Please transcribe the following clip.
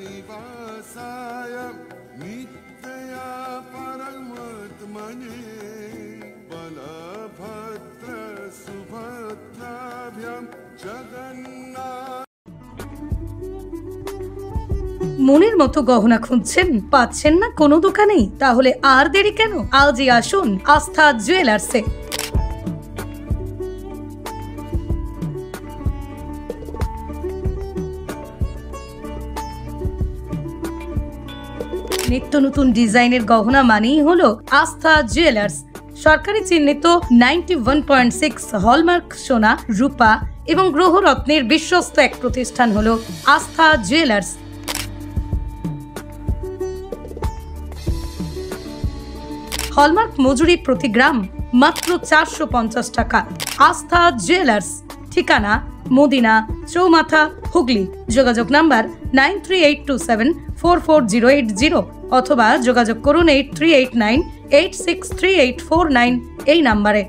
निवासाय नित्या परमात्मने बलभद्र सुभद्राभ्यां जगन्नाथ। মনের মতো গহনা খুঁজছেন, পাচ্ছেন না কোনো দোকানেই? তাহলে আর দেরি কেন, আজই আসুন আস্থা জুয়েলার্সে। নিত্য নতুন ডিজাইনের গহনা মানেই হলো আস্থা জুয়েলার্স। সরকারি চিহ্নিত 91.6 হলমার্ক সোনা, রূপা এবং গ্রহরত্নের বিশ্বস্ত এক প্রতিষ্ঠান হলো আস্থা জুয়েলার্স। হলমার্ক মজুরি প্রতি গ্রাম মাত্র 450 টাকা। আস্থা জুয়েলার্স, ঠিকানা মদিনা চৌমাথা, হুগলি। যোগাযোগ নাম্বার 9382744080 অথবা যোগাযোগ করুন 8389863849 এই নাম্বারে।